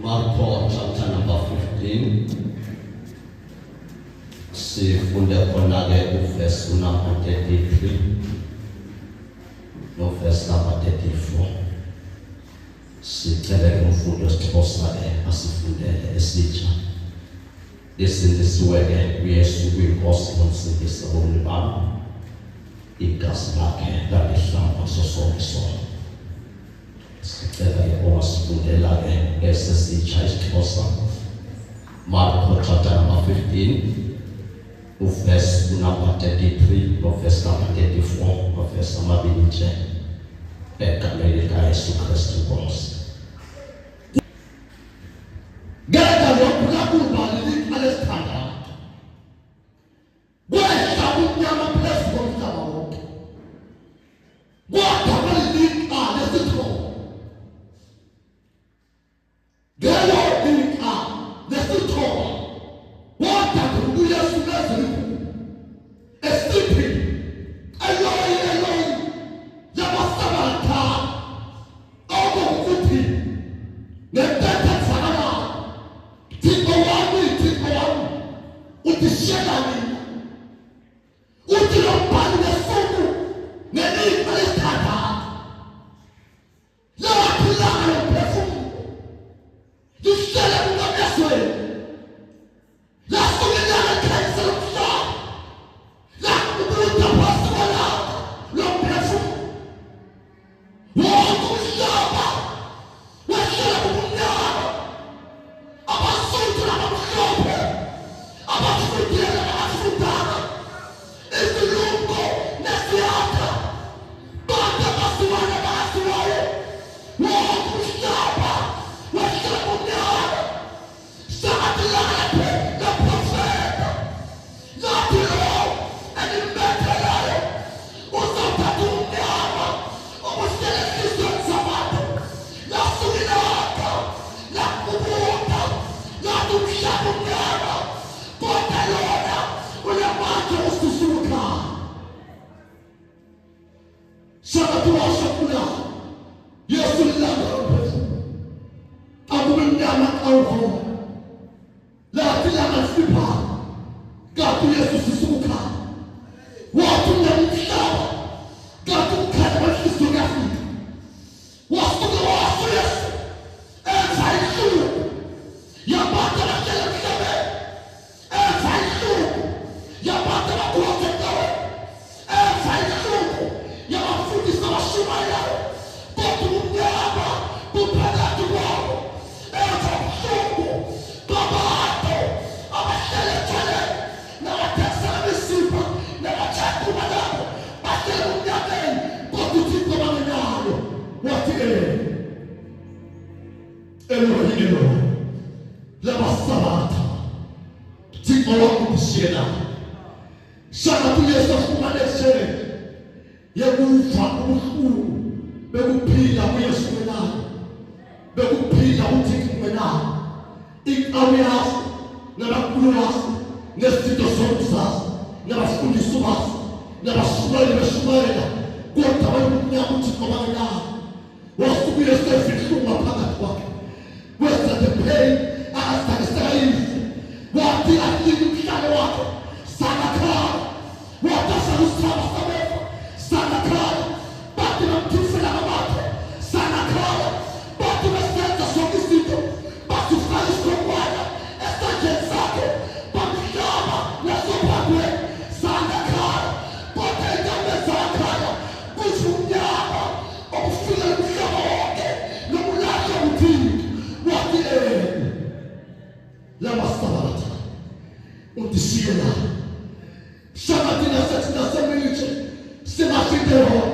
Marko chapter number 15. Sifunde khona-ke uverse number 33 no verse number 34. Sicele umfundi wesiXhosa-ke asifundele esitsha. Lisindisiwe-ke uYesu kuyinkosi nomsindisi wobuntu bami. Igazi lakhe lalihlamba ngaso sonke isono. Sicela-ke owasifundela-ke esesitsha isiXhosa. Marko chapter number 15 verse number 33 no verse number 34 no verse number 20 egameni likaYesu Kristu Nkosi. Ngeke lokhu kakubaleki alesithandayo. Kwehla umnyama phezu komhlaba wonke. Kodwa kwaliliqa lesithole. Ngelo liqa lesithole. Kodwa kuYesu Kristu esiphi Eloi yabasabatha okuthi ngethetha sana Thixo wami uthishela mina uthi lo mbhali lesuku nelifa lesithandathu laphilanga lomphefumulo lihlele kungamesweni lasukelanga khensa lomhlaba lakubuta phasi kwalapha lomphefumulo wonke umhlaba wahlala kubumnyama abasuthi nabamhlophe abafundile nabafundanga izilumko nesiyatha bonke abasuwayo nabasuwayo wonke umhlaba wahlala kubumnyama sakathi laphe laprofeta lathi lo elimbethelayo uzawuthatha umnyama obuhlele ehliziyweni zabantu lasukilapha lakubuta lathi umhlaba umnyama kodwa lona unamandla osusuka sakathi washakula Yesu lilanga lomphefumulo akube mnyama awukhona lathi langasipha kanti Yesu sisuka wathi umhlaba kanti umkhaya wenhliziyo kuyafika wasuka wasu Yesu enza ihluku yabantu abahlala emhlabeni enza ihluku yabantu abakhulekekayo enza ihluku yabafundisi abashumayelayo kodwa umnyama buphakathi kwabo enza ihluku babantu abahlala ethaleni nabathesela imisipha nabatshakuma labo bahlala umnyameni kodwa uThixo bangenayo wathi Elohim labasabatha Thixo wakushela sakathi uYesu afumanise yekufa ubuhlungu bekuphila uYesu wenayo bekuphila uThixo wenayo iqhawe yakho nabakhulu bakho nesitho somsazi nabafundisi bakho nabashumayeli beshumayela kodwa bayomnyama uThixo bangenayo wasuka uYesu efihlungu ngaphakathi kwakhe wesa the pain akasakisayisi wathi ahlile umhlalo wakhe sanakhala wathi asakusaba sabefa sanakhala bathi bamthifela ngabathe sanakhala bathi besenza zonke izinto bathi ufaka isikhonkwana esandleni sakhe bamhlaba nasophakweni sanakhala kodwa intambo zakhala kuthi umnyama okufika umhlaba wonke nokulahla uthini wathi labasabatha undishiyela shakathi nasethi nasemilitshe singafitehona